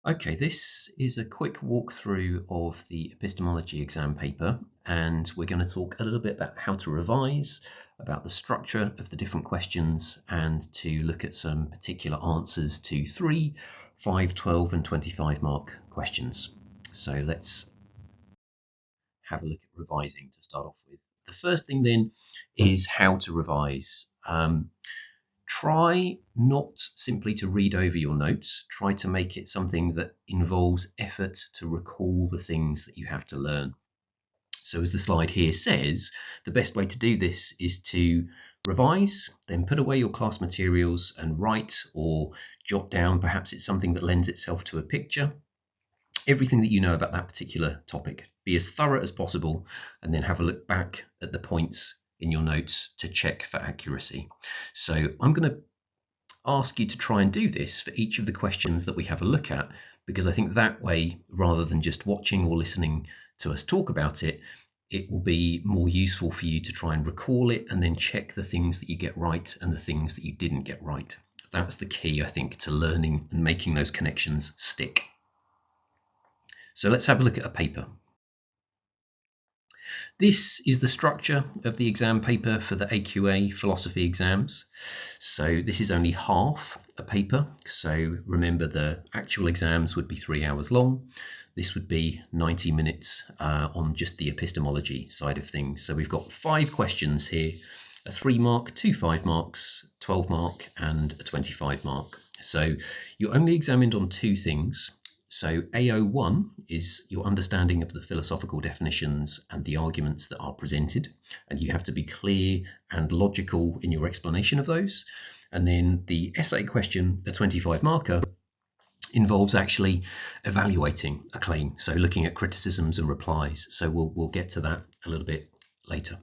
Okay, this is a quick walkthrough of the epistemology exam paper, and we're going to talk a little bit about how to revise, about the structure of the different questions, and to look at some particular answers to 3, 5, 12 and 25 mark questions. So let's have a look at revising to start off with. The first thing then is how to revise. Try not simply to read over your notes. Try to make it something that involves effort to recall the things that you have to learn. So as the slide here says, the best way to do this is to revise, then put away your class materials and write or jot down. Perhaps it's something that lends itself to a picture. Everything that you know about that particular topic. Be as thorough as possible, and then have a look back at the points in your notes to check for accuracy. So I'm going to ask you to try and do this for each of the questions that we have a look at, because I think that way, rather than just watching or listening to us talk about it, it will be more useful for you to try and recall it and then check the things that you get right and the things that you didn't get right. That's the key, I think, to learning and making those connections stick. So let's have a look at a paper. This is the structure of the exam paper for the AQA Philosophy exams. So this is only half a paper. So remember, the actual exams would be 3 hours long. This would be 90 minutes on just the epistemology side of things. So we've got 5 questions here, a 3 mark, 2 5 marks, 12 mark and a 25 mark. So you're only examined on 2 things. So AO1 is your understanding of the philosophical definitions and the arguments that are presented, and you have to be clear and logical in your explanation of those. And then the essay question, the 25 marker, involves actually evaluating a claim, so looking at criticisms and replies. So we'll get to that a little bit later.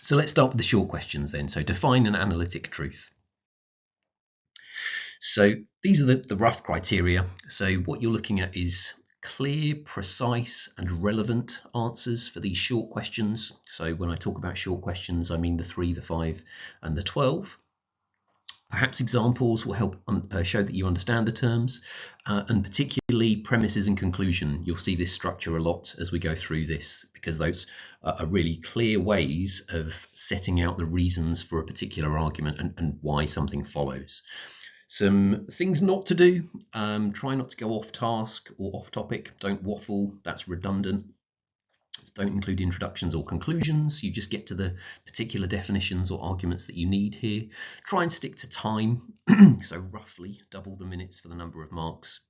So let's start with the short questions then. So define an analytic truth. So these are the rough criteria. So what you're looking at is clear, precise and relevant answers for these short questions. So when I talk about short questions, I mean the 3, the 5 and the 12. Perhaps examples will help show that you understand the terms, and particularly premises and conclusion. You'll see this structure a lot as we go through this, because those are really clear ways of setting out the reasons for a particular argument and why something follows. Some things not to do: try not to go off task or off topic. Don't waffle, that's redundant. Don't include introductions or conclusions. You just get to the particular definitions or arguments that you need here. Try and stick to time, so roughly double the minutes for the number of marks.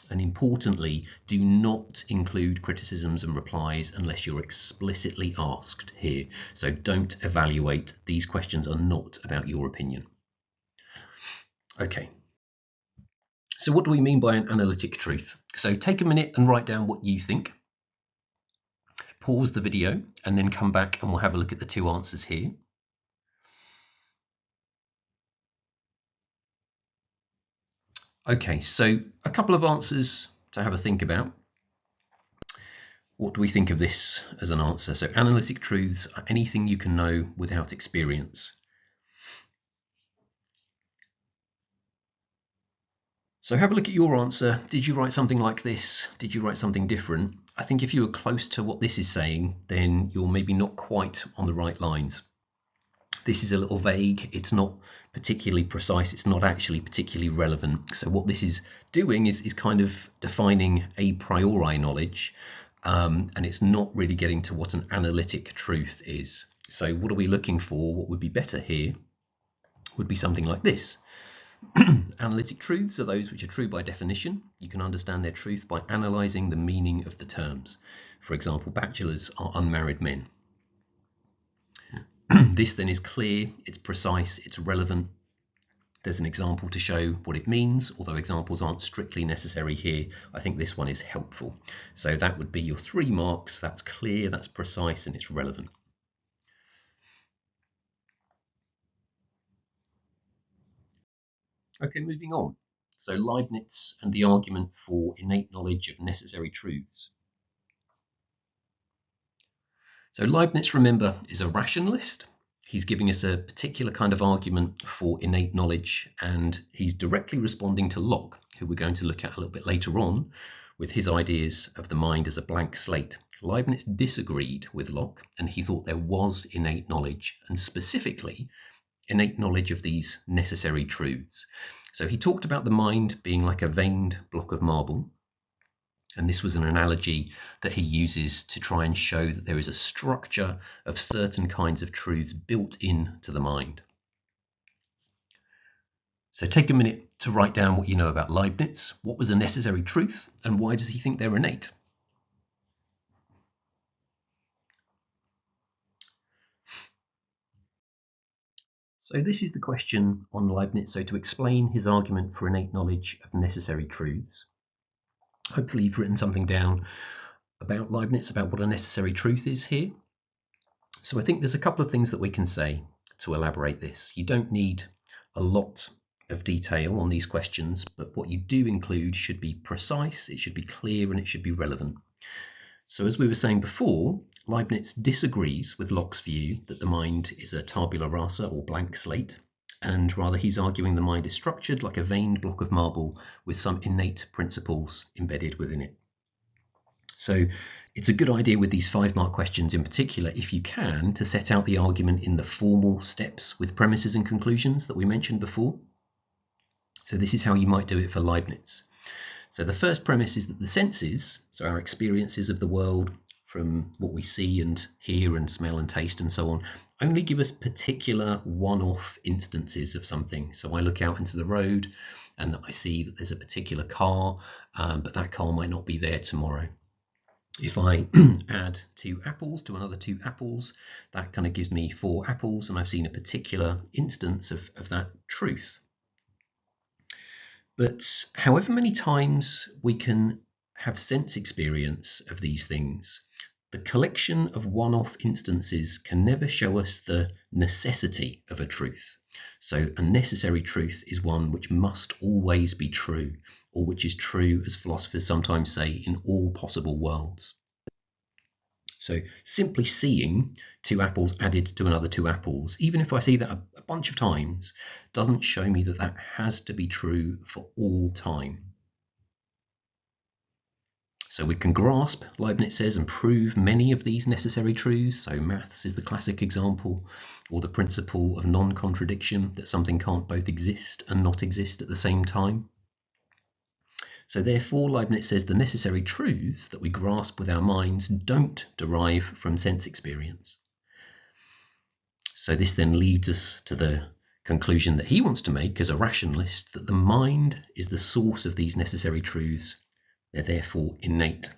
And importantly, do not include criticisms and replies unless you're explicitly asked here. So don't evaluate. These questions are not about your opinion. Okay, so what do we mean by an analytic truth? So take a minute and write down what you think. Pause the video and then come back and we'll have a look at the 2 answers here. Okay, so a couple of answers to have a think about. What do we think of this as an answer? So analytic truths are anything you can know without experience. So have a look at your answer. Did you write something like this? Did you write something different? I think if you were close to what this is saying, then you're maybe not quite on the right lines. This is a little vague. It's not particularly precise. It's not actually particularly relevant. So what this is doing is kind of defining a priori knowledge, and it's not really getting to what an analytic truth is. So what are we looking for? What would be better here would be something like this. Analytic truths are those which are true by definition. You can understand their truth by analysing the meaning of the terms. For example, bachelors are unmarried men. This then is clear, it's precise, it's relevant. There's an example to show what it means, although examples aren't strictly necessary here. I think this one is helpful. So that would be your 3 marks. That's clear, that's precise, and it's relevant. Okay, moving on. So Leibniz and the argument for innate knowledge of necessary truths. So Leibniz, remember, is a rationalist. he's giving us a particular kind of argument for innate knowledge, and he's directly responding to Locke, who we're going to look at a little bit later on, with his ideas of the mind as a blank slate. Leibniz disagreed with Locke, and he thought there was innate knowledge, and specifically innate knowledge of these necessary truths. So he talked about the mind being like a veined block of marble, and this was an analogy that he uses to try and show that there is a structure of certain kinds of truths built into the mind. So take a minute to write down what you know about Leibniz. What was a necessary truth, and why does he think they're innate? So this is the question on Leibniz. So to explain his argument for innate knowledge of necessary truths, hopefully you've written something down about Leibniz, about what a necessary truth is here. So I think there's a couple of things that we can say to elaborate this. You don't need a lot of detail on these questions, but what you do include should be precise, it should be clear, and it should be relevant. So as we were saying before, Leibniz disagrees with Locke's view that the mind is a tabula rasa, or blank slate, and rather he's arguing the mind is structured like a veined block of marble with some innate principles embedded within it. So it's a good idea with these 5-mark questions in particular, if you can, to set out the argument in the formal steps with premises and conclusions that we mentioned before. So this is how you might do it for Leibniz. So the first premise is that the senses, so our experiences of the world from what we see and hear and smell and taste and so on, only give us particular one-off instances of something. So I look out into the road and I see that there's a particular car, but that car might not be there tomorrow. If I add 2 apples to another 2 apples, that kind of gives me 4 apples, and I've seen a particular instance of that truth. But however many times we can have sense experience of these things, the collection of one-off instances can never show us the necessity of a truth. So a necessary truth is one which must always be true, or which is true, as philosophers sometimes say, in all possible worlds. So simply seeing 2 apples added to another 2 apples, even if I see that a bunch of times, doesn't show me that that has to be true for all time. So we can grasp, Leibniz says, and prove many of these necessary truths. So maths is the classic example, or the principle of non-contradiction, that something can't both exist and not exist at the same time. So therefore, Leibniz says the necessary truths that we grasp with our minds don't derive from sense experience. So this then leads us to the conclusion that he wants to make as a rationalist, that the mind is the source of these necessary truths. They're therefore innate.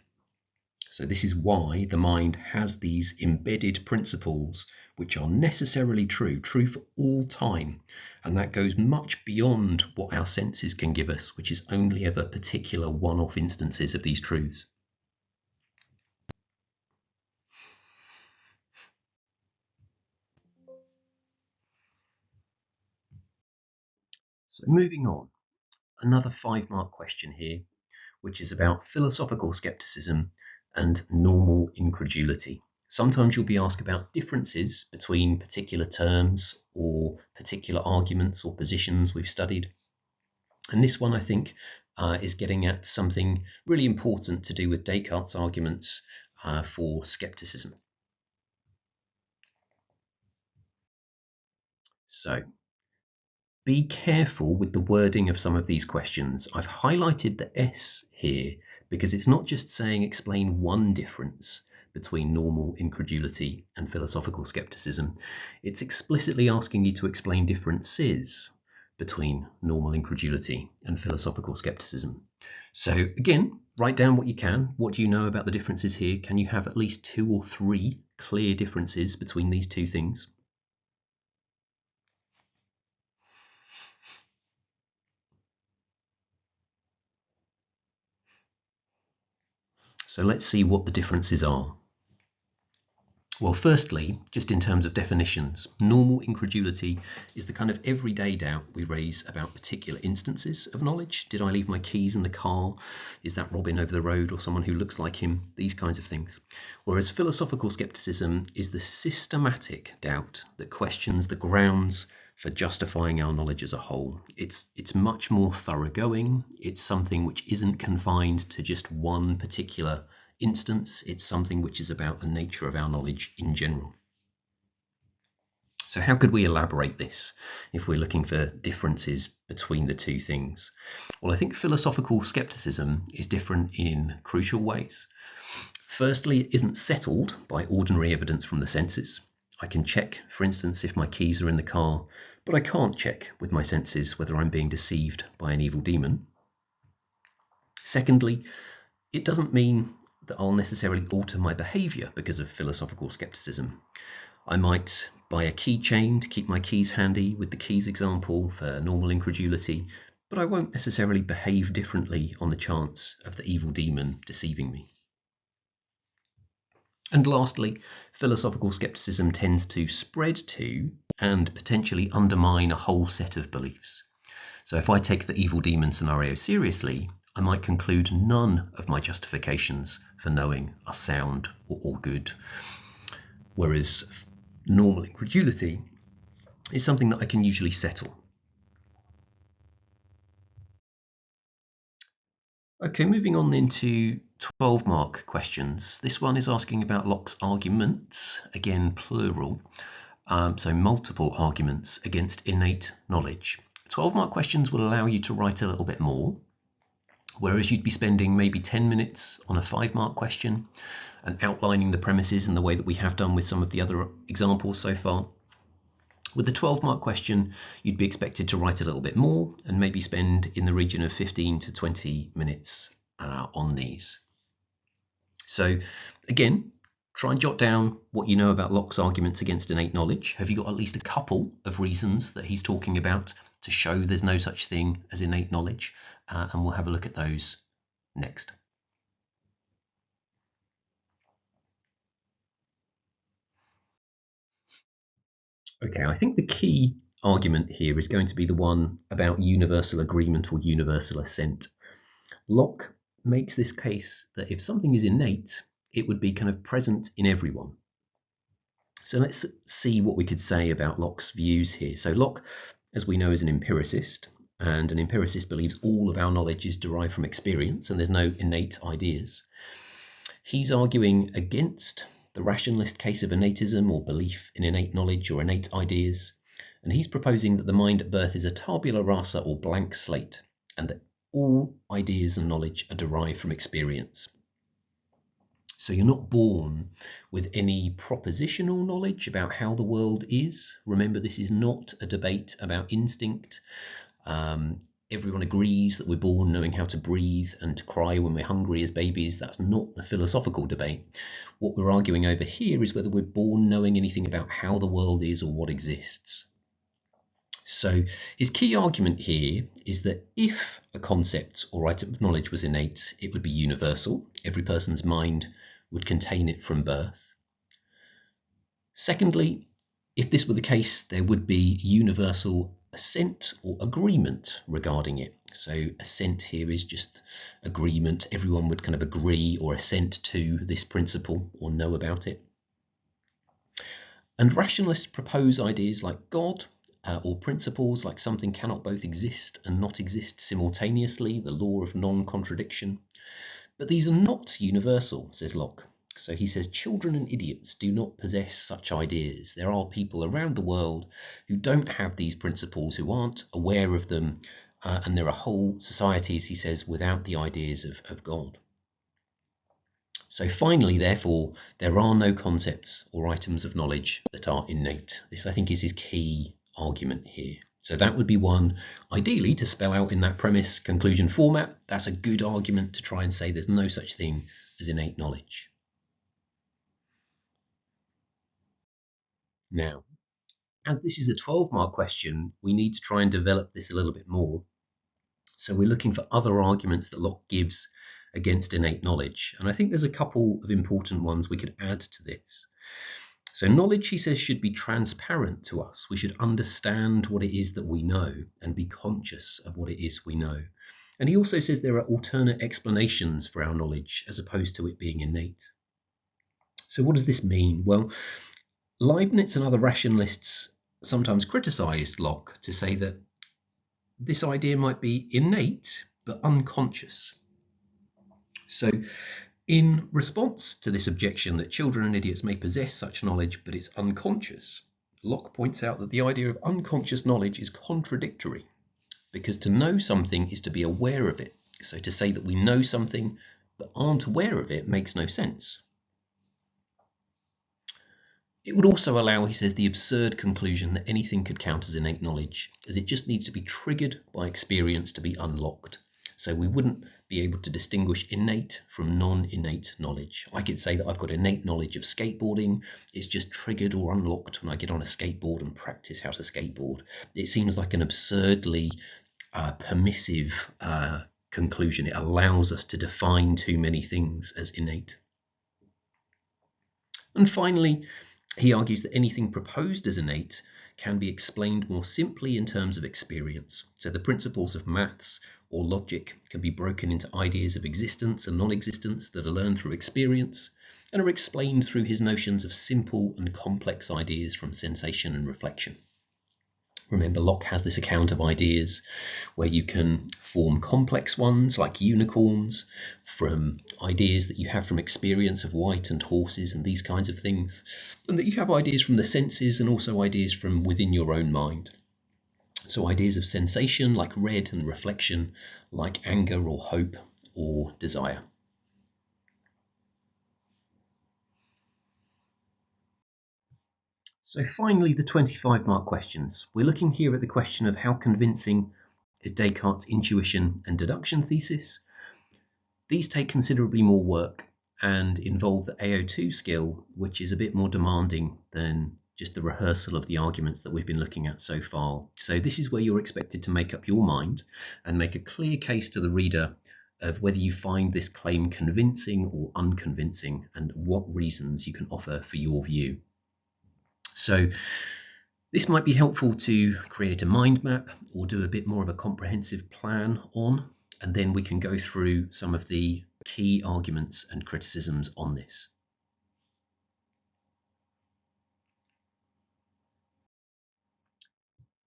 So this is why the mind has these embedded principles which are necessarily true for all time, and that goes much beyond what our senses can give us, which is only ever particular one-off instances of these truths. So moving on, another 5-mark question here, which is about philosophical skepticism and normal incredulity. Sometimes you'll be asked about differences between particular terms or particular arguments or positions we've studied. And this one, I think, is getting at something really important to do with Descartes' arguments for skepticism. So be careful with the wording of some of these questions. I've highlighted the S here because it's not just saying explain one difference between normal incredulity and philosophical skepticism. It's explicitly asking you to explain differences between normal incredulity and philosophical skepticism. So again, write down what you can. What do you know about the differences here? Can you have at least 2 or 3 clear differences between these 2 things? So let's see what the differences are. Well, firstly, just in terms of definitions, normal incredulity is the kind of everyday doubt we raise about particular instances of knowledge. Did I leave my keys in the car? Is that Robin over the road or someone who looks like him? These kinds of things. Whereas philosophical skepticism is the systematic doubt that questions the grounds for justifying our knowledge as a whole. It's much more thoroughgoing. It's something which isn't confined to just one particular instance. It's something which is about the nature of our knowledge in general. So how could we elaborate this if we're looking for differences between the two things? Well, I think philosophical skepticism is different in crucial ways. Firstly, it isn't settled by ordinary evidence from the senses. I can check, for instance, if my keys are in the car, but I can't check with my senses whether I'm being deceived by an evil demon. Secondly, it doesn't mean that I'll necessarily alter my behaviour because of philosophical skepticism. I might buy a keychain to keep my keys handy, with the keys example for normal incredulity, but I won't necessarily behave differently on the chance of the evil demon deceiving me. And lastly, philosophical skepticism tends to spread to and potentially undermine a whole set of beliefs. So if I take the evil demon scenario seriously, I might conclude none of my justifications for knowing are sound or good. Whereas normal incredulity is something that I can usually settle. Okay, moving on then to 12-mark questions. This one is asking about Locke's arguments, again plural, so multiple arguments against innate knowledge. 12-mark questions will allow you to write a little bit more, whereas you'd be spending maybe 10 minutes on a 5-mark question and outlining the premises in the way that we have done with some of the other examples so far. With the 12-mark question, you'd be expected to write a little bit more and maybe spend in the region of 15 to 20 minutes on these. So again, try and jot down what you know about Locke's arguments against innate knowledge. Have you got at least a couple of reasons that he's talking about to show there's no such thing as innate knowledge? And we'll have a look at those next. Okay, I think the key argument here is going to be the one about universal agreement or universal assent. Locke makes this case that if something is innate, it would be kind of present in everyone. So let's see what we could say about Locke's views here. So Locke, as we know, is an empiricist, and an empiricist believes all of our knowledge is derived from experience and there's no innate ideas. He's arguing against the rationalist case of innatism or belief in innate knowledge or innate ideas, and he's proposing that the mind at birth is a tabula rasa or blank slate, and that all ideas and knowledge are derived from experience. So you're not born with any propositional knowledge about how the world is. Remember, this is not a debate about instinct. Everyone agrees that we're born knowing how to breathe and to cry when we're hungry as babies. That's not the philosophical debate. What we're arguing over here is whether we're born knowing anything about how the world is or what exists. So his key argument here is that if a concept or item of knowledge was innate, it would be universal. Every person's mind would contain it from birth. Secondly, if this were the case, there would be universal assent or agreement regarding it. So assent here is just agreement. Everyone would kind of agree or assent to this principle or know about it. And rationalists propose ideas like God, or principles like something cannot both exist and not exist simultaneously, the law of non-contradiction. But these are not universal, says Locke. So he says children and idiots do not possess such ideas. There are people around the world who don't have these principles, who aren't aware of them, and there are whole societies, he says, without the ideas of God. So finally, therefore, there are no concepts or items of knowledge that are innate. This, I think, is his key argument here. So that would be one, ideally, to spell out in that premise conclusion format. That's a good argument to try and say there's no such thing as innate knowledge. Now, as this is a 12-mark question, we need to try and develop this a little bit more. So we're looking for other arguments that Locke gives against innate knowledge. And I think there's a couple of important ones we could add to this. So knowledge, he says, should be transparent to us. We should understand what it is that we know and be conscious of what it is we know. And he also says there are alternate explanations for our knowledge as opposed to it being innate. So what does this mean? Well, Leibniz and other rationalists sometimes criticized Locke to say that this idea might be innate but unconscious. So in response to this objection that children and idiots may possess such knowledge but it's unconscious, Locke points out that the idea of unconscious knowledge is contradictory, because to know something is to be aware of it. So to say that we know something but aren't aware of it makes no sense. It would also allow, he says, the absurd conclusion that anything could count as innate knowledge, as it just needs to be triggered by experience to be unlocked. So we wouldn't be able to distinguish innate from non-innate knowledge. I could say that I've got innate knowledge of skateboarding. It's just triggered or unlocked when I get on a skateboard and practice how to skateboard. It seems like an absurdly permissive conclusion. It allows us to define too many things as innate. And finally, he argues that anything proposed as innate can be explained more simply in terms of experience. So the principles of maths or logic can be broken into ideas of existence and non-existence that are learned through experience and are explained through his notions of simple and complex ideas from sensation and reflection. Remember, Locke has this account of ideas where you can form complex ones like unicorns from ideas that you have from experience of white and horses and these kinds of things, and that you have ideas from the senses and also ideas from within your own mind. So ideas of sensation like red and reflection like anger or hope or desire. So finally, the 25-mark questions. We're looking here at the question of how convincing is Descartes' intuition and deduction thesis. These take considerably more work and involve the AO2 skill, which is a bit more demanding than just the rehearsal of the arguments that we've been looking at so far. So this is where you're expected to make up your mind and make a clear case to the reader of whether you find this claim convincing or unconvincing and what reasons you can offer for your view. So this might be helpful to create a mind map or do a bit more of a comprehensive plan on, and then we can go through some of the key arguments and criticisms on this.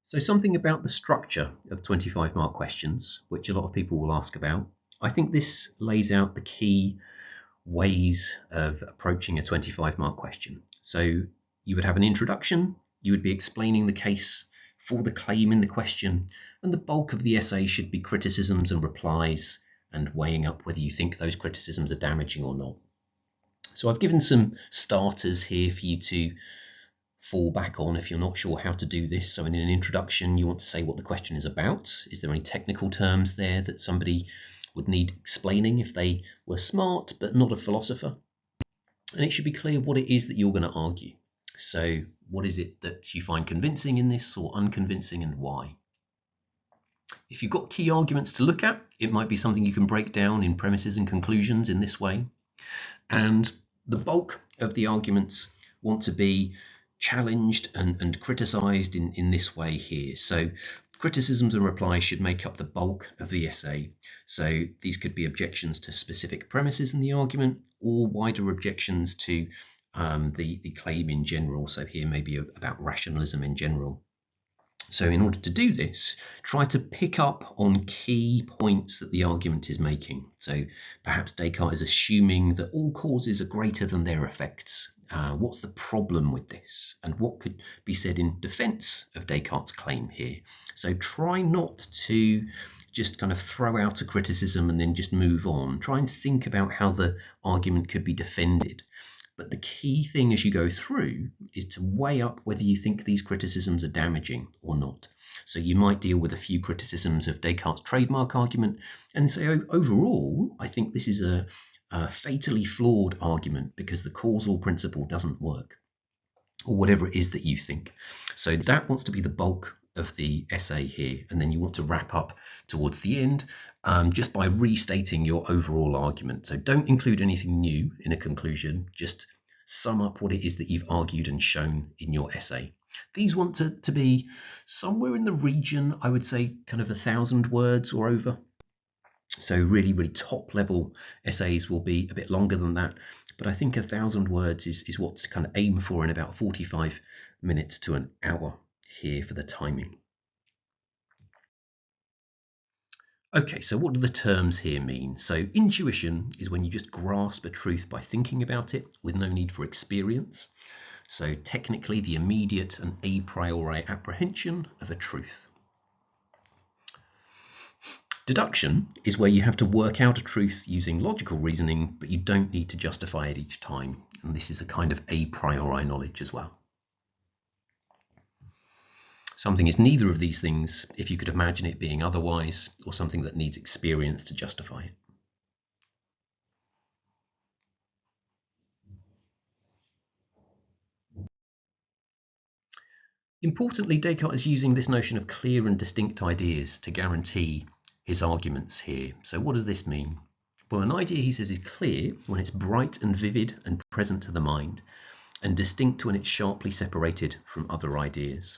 So something about the structure of 25-mark questions, which a lot of people will ask about. I think this lays out the key ways of approaching a 25-mark question. So you would have an introduction, you would be explaining the case for the claim in the question, and the bulk of the essay should be criticisms and replies and weighing up whether you think those criticisms are damaging or not. So I've given some starters here for you to fall back on if you're not sure how to do this. So in an introduction, you want to say what the question is about. Is there any technical terms there that somebody would need explaining if they were smart but not a philosopher? And it should be clear what it is that you're going to argue. So what is it that you find convincing in this or unconvincing, and why? If you've got key arguments to look at, it might be something you can break down in premises and conclusions in this way. And the bulk of the arguments want to be challenged and criticised in this way here. So criticisms and replies should make up the bulk of the essay. So these could be objections to specific premises in the argument or wider objections to the claim in general. So here maybe about rationalism in general. So in order to do this, try to pick up on key points that the argument is making. So perhaps Descartes is assuming that all causes are greater than their effects. What's the problem with this? And what could be said in defense of Descartes' claim here? So try not to just kind of throw out a criticism and then just move on. Try and think about how the argument could be defended. But the key thing as you go through is to weigh up whether you think these criticisms are damaging or not. So you might deal with a few criticisms of Descartes' trademark argument and say, oh, overall, I think this is a fatally flawed argument because the causal principle doesn't work, or whatever it is that you think. So that wants to be the bulk of the essay here, and then you want to wrap up towards the end just by restating your overall argument. So don't include anything new in a conclusion, just sum up what it is that you've argued and shown in your essay. These want to be somewhere in the region, I would say, kind of 1,000 words or over. So really, really top level essays will be a bit longer than that. But I think 1,000 words is what to kind of aim for in about 45 minutes to an hour here for the timing. Okay, so what do the terms here mean? So intuition is when you just grasp a truth by thinking about it with no need for experience. So technically the immediate and a priori apprehension of a truth. Deduction is where you have to work out a truth using logical reasoning, but you don't need to justify it each time. And this is a kind of a priori knowledge as well. Something is neither of these things if you could imagine it being otherwise, or something that needs experience to justify it. Importantly, Descartes is using this notion of clear and distinct ideas to guarantee his arguments here. So what does this mean? Well, an idea, he says, is clear when it's bright and vivid and present to the mind, and distinct when it's sharply separated from other ideas.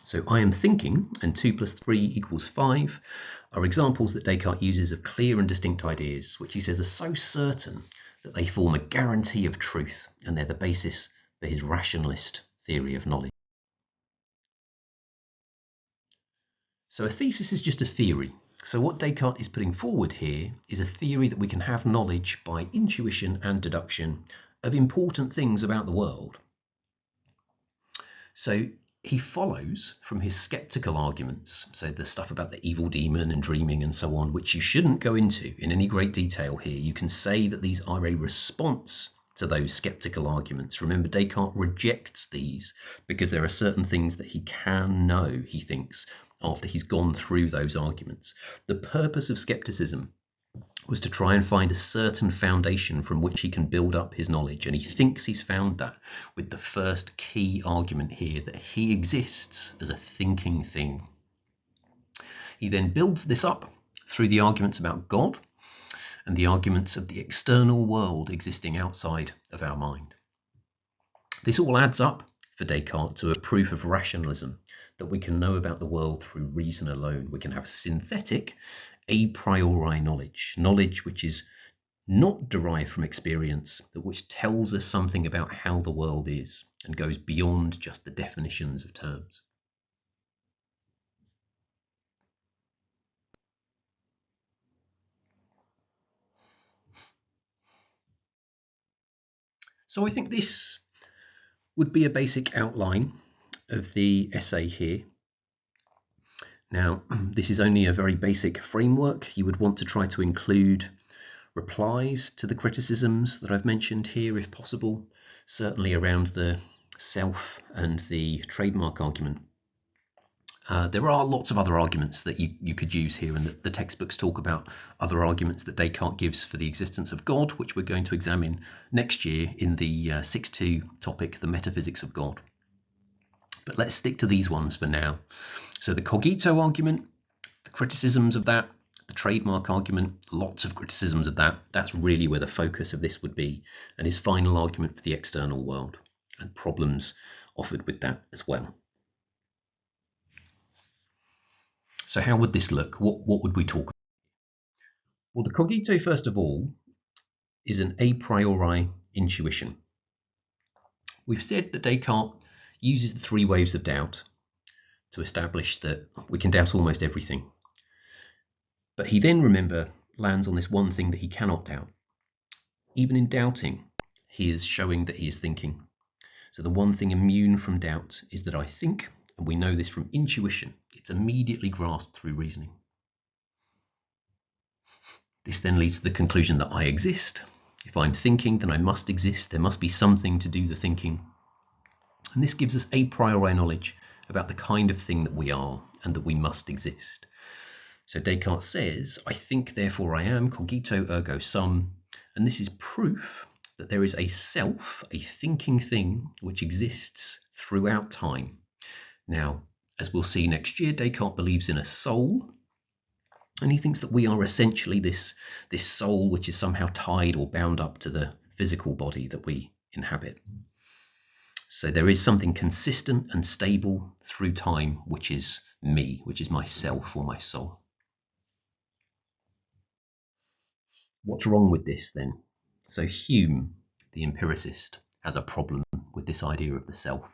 So I am thinking and 2 + 3 = 5 are examples that Descartes uses of clear and distinct ideas, which he says are so certain that they form a guarantee of truth, and they're the basis for his rationalist theory of knowledge. So a thesis is just a theory. So what Descartes is putting forward here is a theory that we can have knowledge by intuition and deduction of important things about the world. So he follows from his skeptical arguments, so the stuff about the evil demon and dreaming and so on, which you shouldn't go into in any great detail here. You can say that these are a response to those skeptical arguments. Remember, Descartes rejects these because there are certain things that he can know, he thinks, after he's gone through those arguments. The purpose of skepticism was to try and find a certain foundation from which he can build up his knowledge, and he thinks he's found that with the first key argument here, that he exists as a thinking thing. He then builds this up through the arguments about God and the arguments of the external world existing outside of our mind. This all adds up for Descartes to a proof of rationalism, that we can know about the world through reason alone. We can have synthetic a priori knowledge which is not derived from experience, but which tells us something about how the world is and goes beyond just the definitions of terms. So I think this would be a basic outline of the essay here. Now, this is only a very basic framework. You would want to try to include replies to the criticisms that I've mentioned here, if possible, certainly around the self and the trademark argument. There are lots of other arguments that you could use here, and the textbooks talk about other arguments that Descartes gives for the existence of God, which we're going to examine next year in the 6.2 topic, the metaphysics of God. But let's stick to these ones for now. So the Cogito argument, the criticisms of that, the trademark argument, lots of criticisms of that. That's really where the focus of this would be, and his final argument for the external world and problems offered with that as well. So how would this look? What would we talk about? Well, the Cogito, first of all, is an a priori intuition. We've said that Descartes uses the 3 waves of doubt to establish that we can doubt almost everything. But he then, remember, lands on this one thing that he cannot doubt. Even in doubting, he is showing that he is thinking. So the one thing immune from doubt is that I think, and we know this from intuition. It's immediately grasped through reasoning. This then leads to the conclusion that I exist. If I'm thinking, then I must exist. There must be something to do the thinking. And this gives us a priori knowledge about the kind of thing that we are and that we must exist. So Descartes says, I think, therefore I am, cogito ergo sum, and this is proof that there is a self, a thinking thing, which exists throughout time. Now, as we'll see next year, Descartes believes in a soul, and he thinks that we are essentially this soul which is somehow tied or bound up to the physical body that we inhabit. So there is something consistent and stable through time, which is me, which is myself or my soul. What's wrong with this then? So Hume, the empiricist, has a problem with this idea of the self.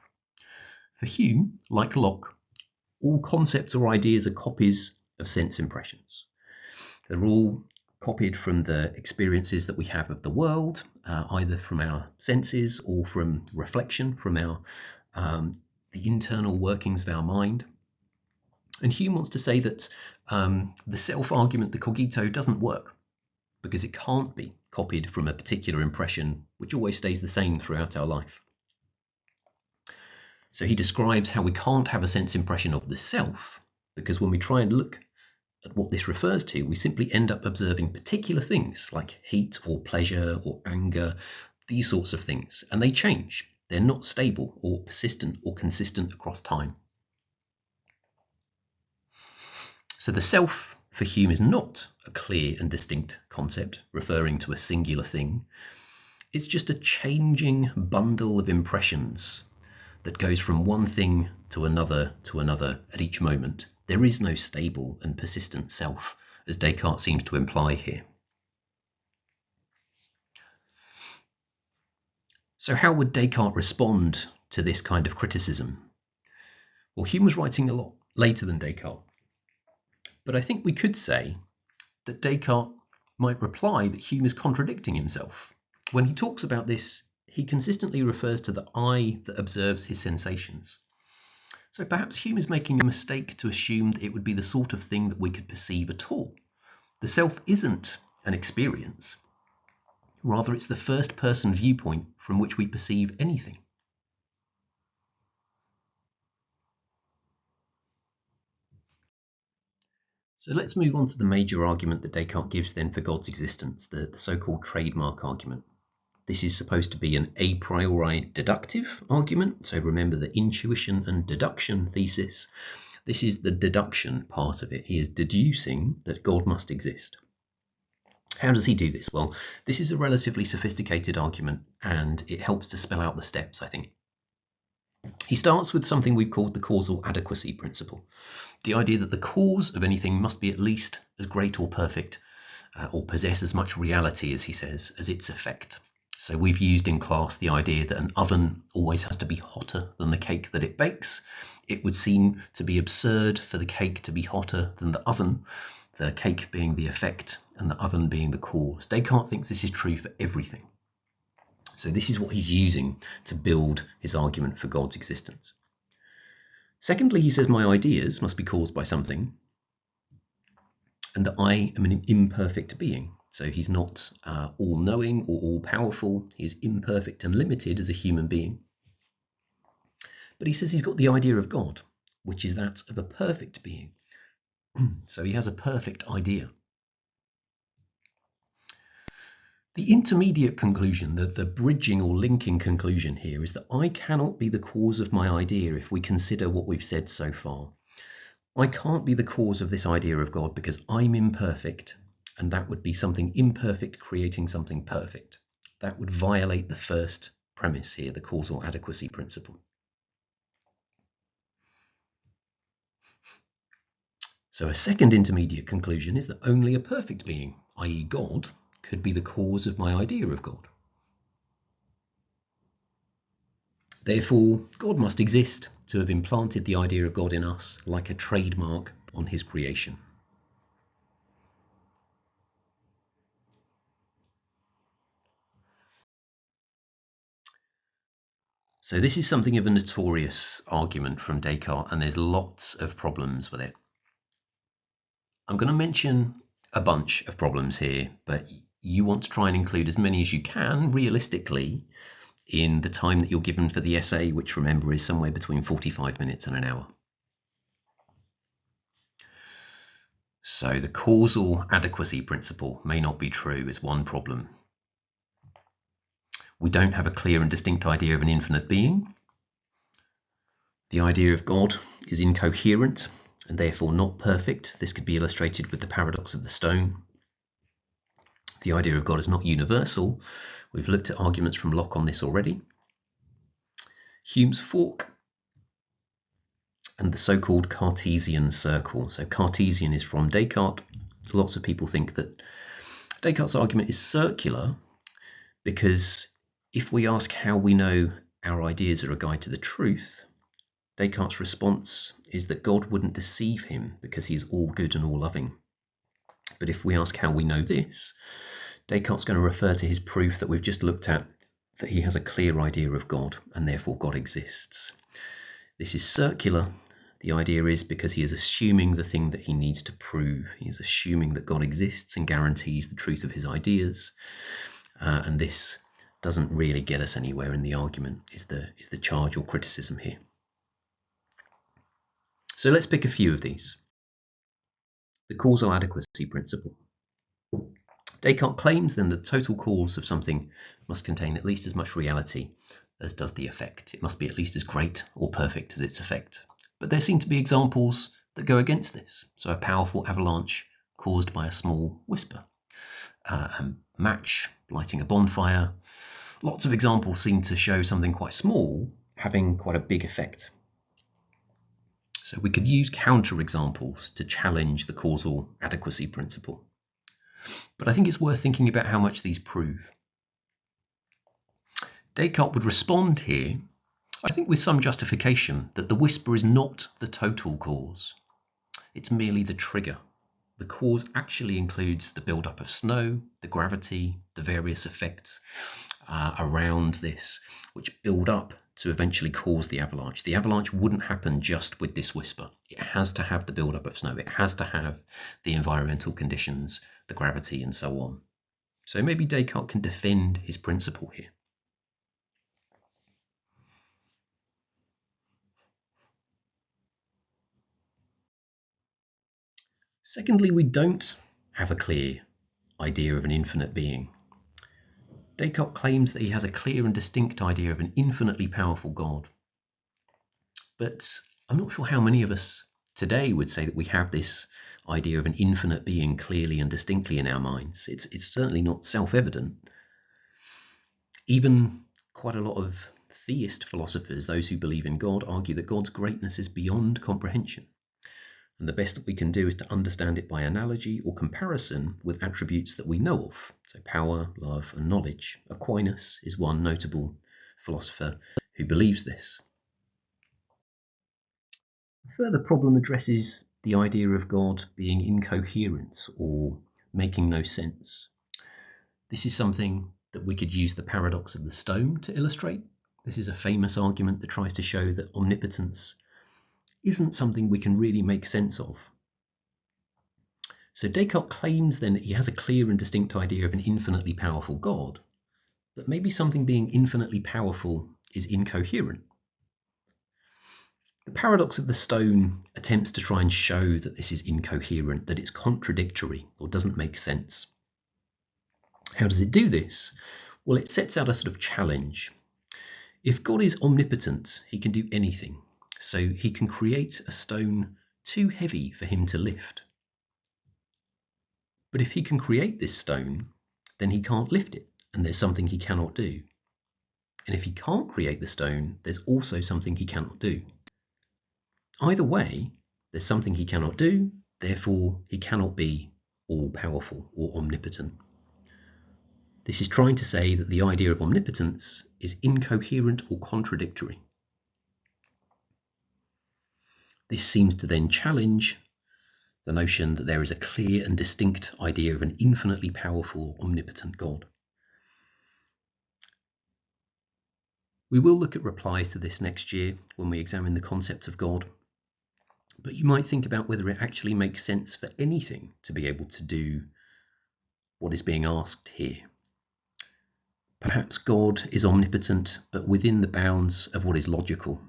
For Hume, like Locke, all concepts or ideas are copies of sense impressions. They're all copied from the experiences that we have of the world, either from our senses or from reflection, from our the internal workings of our mind. And Hume wants to say that the self argument, the cogito, doesn't work because it can't be copied from a particular impression which always stays the same throughout our life. So he describes how we can't have a sense impression of the self because when we try and look at what this refers to, we simply end up observing particular things like heat or pleasure or anger, these sorts of things, and they change. They're not stable or persistent or consistent across time. So the self for Hume is not a clear and distinct concept referring to a singular thing. It's just a changing bundle of impressions that goes from one thing to another at each moment. There is no stable and persistent self, as Descartes seems to imply here. So how would Descartes respond to this kind of criticism? Well, Hume was writing a lot later than Descartes, but I think we could say that Descartes might reply that Hume is contradicting himself. When he talks about this, he consistently refers to the I that observes his sensations. So perhaps Hume is making a mistake to assume that it would be the sort of thing that we could perceive at all. The self isn't an experience. Rather, it's the first-person viewpoint from which we perceive anything. So let's move on to the major argument that Descartes gives then for God's existence, the so-called trademark argument. This is supposed to be an a priori deductive argument. So remember the intuition and deduction thesis. This is the deduction part of it. He is deducing that God must exist. How does he do this? Well, this is a relatively sophisticated argument and it helps to spell out the steps, I think. He starts with something we've called the causal adequacy principle. The idea that the cause of anything must be at least as great or perfect or possess as much reality, as he says, as its effect. So we've used in class the idea that an oven always has to be hotter than the cake that it bakes. It would seem to be absurd for the cake to be hotter than the oven, the cake being the effect and the oven being the cause. Descartes thinks this is true for everything. So this is what he's using to build his argument for God's existence. Secondly, he says my ideas must be caused by something and that I am an imperfect being. So he's not all-knowing or all-powerful. He is imperfect and limited as a human being. But he says he's got the idea of God, which is that of a perfect being. So he has a perfect idea. The intermediate conclusion, the bridging or linking conclusion here, is that I cannot be the cause of my idea if we consider what we've said so far. I can't be the cause of this idea of God because I'm imperfect, and that would be something imperfect creating something perfect. That would violate the first premise here, the causal adequacy principle. So a second intermediate conclusion is that only a perfect being, i.e. God, could be the cause of my idea of God. Therefore, God must exist to have implanted the idea of God in us like a trademark on his creation. So this is something of a notorious argument from Descartes, and there's lots of problems with it. I'm going to mention a bunch of problems here, but you want to try and include as many as you can, realistically, in the time that you're given for the essay, which, remember, is somewhere between 45 minutes and an hour. So the causal adequacy principle may not be true is one problem. We don't have a clear and distinct idea of an infinite being. The idea of God is incoherent and therefore not perfect. This could be illustrated with the paradox of the stone. The idea of God is not universal, We've looked at arguments from Locke on this already. Hume's fork and the so-called Cartesian circle. So Cartesian is from Descartes. Lots of people think that Descartes' argument is circular because if we ask how we know our ideas are a guide to the truth, Descartes' response is that God wouldn't deceive him because he is all good and all loving. But if we ask how we know this, Descartes is going to refer to his proof that we've just looked at, that he has a clear idea of God and therefore God exists. This is circular. The idea is because he is assuming the thing that he needs to prove. He is assuming that God exists and guarantees the truth of his ideas. And this doesn't really get us anywhere in the argument, is the charge or criticism here. So let's pick a few of these. The causal adequacy principle. Descartes claims then that the total cause of something must contain at least as much reality as does the effect. It must be at least as great or perfect as its effect. But there seem to be examples that go against this. So a powerful avalanche caused by a small whisper, a match lighting a bonfire. Lots of examples seem to show something quite small having quite a big effect. So we could use counterexamples to challenge the causal adequacy principle. But I think it's worth thinking about how much these prove. Descartes would respond here, I think with some justification, that the whisper is not the total cause. It's merely the trigger. The cause actually includes the build-up of snow, the gravity, the various effects around this, which build up to eventually cause the avalanche. The avalanche wouldn't happen just with this whisper. It has to have the build-up of snow. It has to have the environmental conditions, the gravity, and so on. So maybe Descartes can defend his principle here. Secondly, we don't have a clear idea of an infinite being. Descartes claims that he has a clear and distinct idea of an infinitely powerful God. But I'm not sure how many of us today would say that we have this idea of an infinite being clearly and distinctly in our minds. It's certainly not self-evident. Even quite a lot of theist philosophers, those who believe in God, argue that God's greatness is beyond comprehension. And the best that we can do is to understand it by analogy or comparison with attributes that we know of, so power, love, and knowledge. Aquinas is one notable philosopher who believes this. A further problem addresses the idea of God being incoherent or making no sense. This is something that we could use the paradox of the stone to illustrate. This is a famous argument that tries to show that omnipotence isn't something we can really make sense of. So Descartes claims then that he has a clear and distinct idea of an infinitely powerful God, but maybe something being infinitely powerful is incoherent. The paradox of the stone attempts to try and show that this is incoherent, that it's contradictory or doesn't make sense. How does it do this? Well, it sets out a sort of challenge. If God is omnipotent, he can do anything. So he can create a stone too heavy for him to lift. But if he can create this stone, then he can't lift it, and there's something he cannot do. And if he can't create the stone, there's also something he cannot do. Either way, there's something he cannot do, therefore he cannot be all-powerful or omnipotent. This is trying to say that the idea of omnipotence is incoherent or contradictory. This seems to then challenge the notion that there is a clear and distinct idea of an infinitely powerful, omnipotent God. We will look at replies to this next year when we examine the concept of God, but you might think about whether it actually makes sense for anything to be able to do what is being asked here. Perhaps God is omnipotent, but within the bounds of what is logical.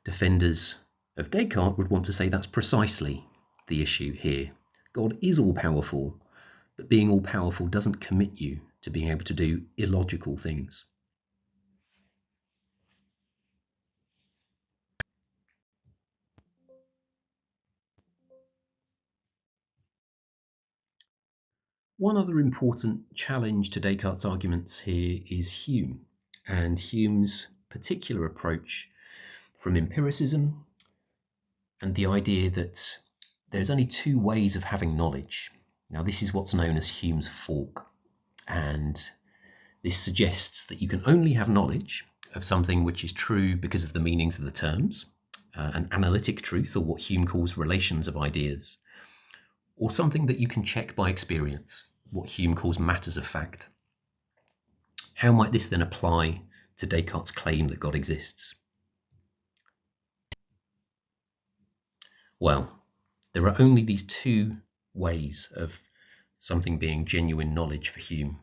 Defenders of Descartes would want to say that's precisely the issue here. God is all-powerful, but being all-powerful doesn't commit you to being able to do illogical things. One other important challenge to Descartes' arguments here is Hume, and Hume's particular approach from empiricism and the idea that there's only two ways of having knowledge. Now, this is what's known as Hume's fork, and this suggests that you can only have knowledge of something which is true because of the meanings of the terms, an analytic truth, or what Hume calls relations of ideas, or something that you can check by experience, what Hume calls matters of fact. How might this then apply to Descartes' claim that God exists? Well, there are only these two ways of something being genuine knowledge for Hume.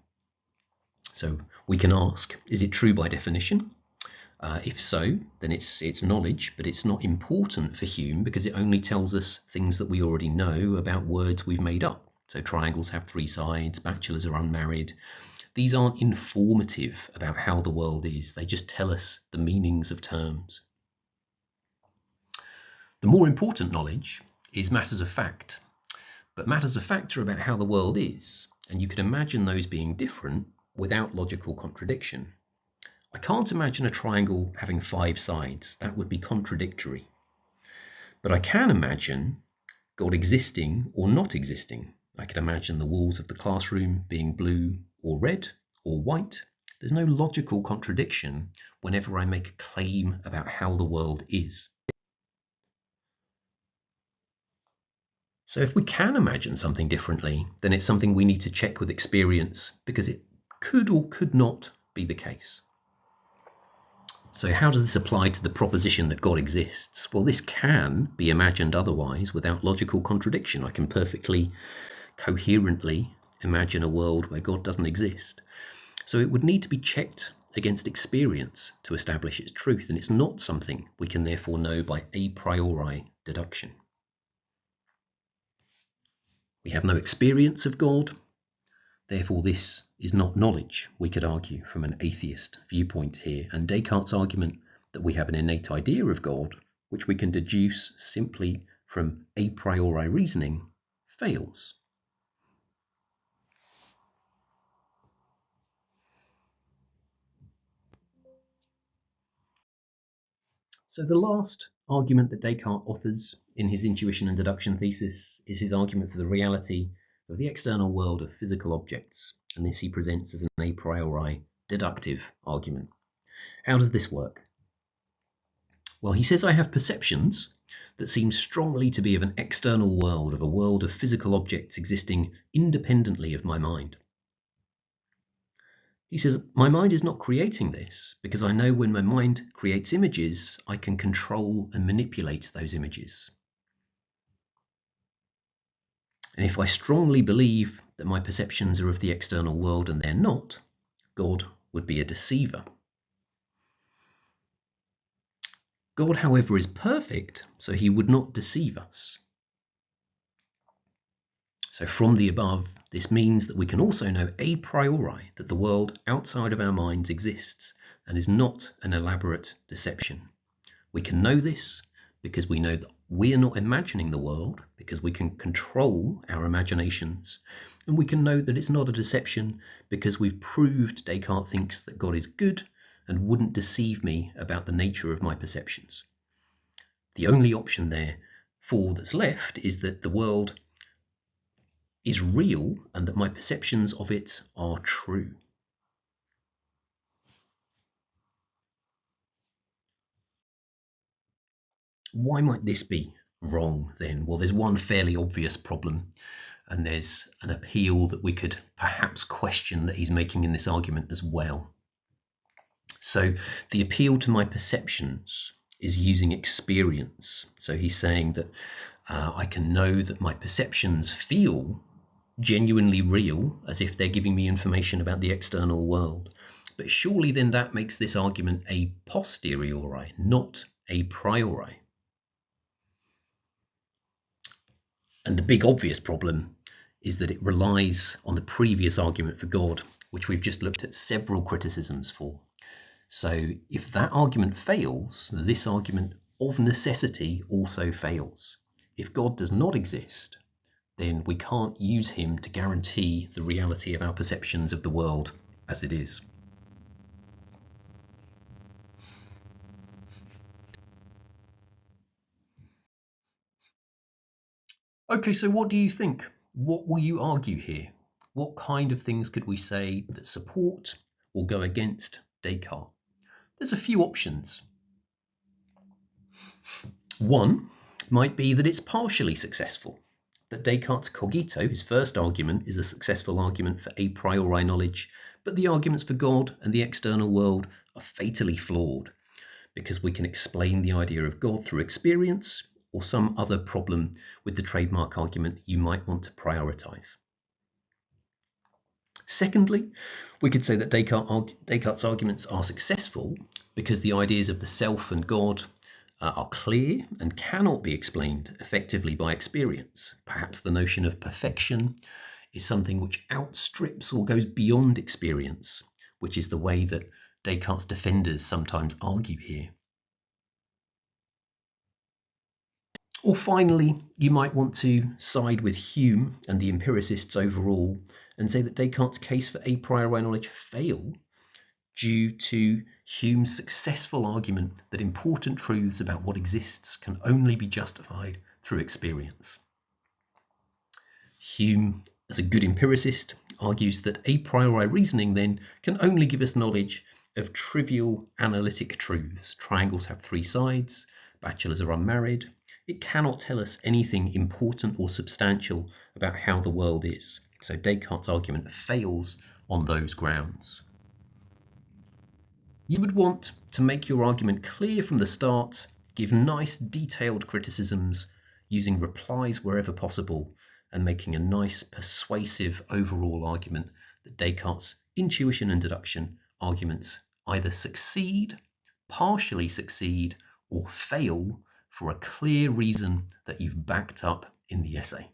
So we can ask, is it true by definition? If so, then it's knowledge, but it's not important for Hume because it only tells us things that we already know about words we've made up. So triangles have three sides, bachelors are unmarried. These aren't informative about how the world is. They just tell us the meanings of terms. The more important knowledge is matters of fact. But matters of fact are about how the world is, and you can imagine those being different without logical contradiction. I can't imagine a triangle having 5 sides. That would be contradictory. But I can imagine God existing or not existing. I can imagine the walls of the classroom being blue or red or white. There's no logical contradiction whenever I make a claim about how the world is. So if we can imagine something differently, then it's something we need to check with experience because it could or could not be the case. So how does this apply to the proposition that God exists? Well, this can be imagined otherwise without logical contradiction. I can perfectly coherently imagine a world where God doesn't exist. So it would need to be checked against experience to establish its truth, and it's not something we can therefore know by a priori deduction. We have no experience of God, therefore this is not knowledge, we could argue from an atheist viewpoint here, and Descartes' argument that we have an innate idea of God, which we can deduce simply from a priori reasoning, fails. So the last argument that Descartes offers in his intuition and deduction thesis is his argument for the reality of the external world of physical objects, and this he presents as an a priori deductive argument. How does this work? Well, he says I have perceptions that seem strongly to be of an external world, of a world of physical objects existing independently of my mind. He says, my mind is not creating this because I know when my mind creates images, I can control and manipulate those images. And if I strongly believe that my perceptions are of the external world and they're not, God would be a deceiver. God, however, is perfect, so he would not deceive us. So from the above, this means that we can also know a priori that the world outside of our minds exists and is not an elaborate deception. We can know this because we know that we are not imagining the world, because we can control our imaginations, and we can know that it's not a deception because we've proved Descartes thinks that God is good and wouldn't deceive me about the nature of my perceptions. The only option therefore that's left is that the world is real and that my perceptions of it are true. Why might this be wrong then? Well, there's one fairly obvious problem, and there's an appeal that we could perhaps question that he's making in this argument as well. So the appeal to my perceptions is using experience. So he's saying that I can know that my perceptions feel genuinely real, as if they're giving me information about the external world. But surely then that makes this argument a posteriori, not a priori. And the big obvious problem is that it relies on the previous argument for God, which we've just looked at several criticisms for. So if that argument fails, this argument of necessity also fails. If God does not exist, then we can't use him to guarantee the reality of our perceptions of the world as it is. Okay, so what do you think? What will you argue here? What kind of things could we say that support or go against Descartes? There's a few options. One might be that it's partially successful, that Descartes' Cogito, his first argument, is a successful argument for a priori knowledge, but the arguments for God and the external world are fatally flawed, because we can explain the idea of God through experience or some other problem with the trademark argument you might want to prioritize. Secondly, we could say that Descartes' arguments are successful because the ideas of the self and God are clear and cannot be explained effectively by experience. Perhaps the notion of perfection is something which outstrips or goes beyond experience, which is the way that Descartes' defenders sometimes argue here. Or finally, you might want to side with Hume and the empiricists overall and say that Descartes' case for a priori knowledge failed due to Hume's successful argument that important truths about what exists can only be justified through experience. Hume, as a good empiricist, argues that a priori reasoning then can only give us knowledge of trivial analytic truths. Triangles have three sides, bachelors are unmarried. It cannot tell us anything important or substantial about how the world is. So Descartes' argument fails on those grounds. You would want to make your argument clear from the start, give nice detailed criticisms, using replies wherever possible, and making a nice persuasive overall argument that Descartes' intuition and deduction arguments either succeed, partially succeed, or fail for a clear reason that you've backed up in the essay.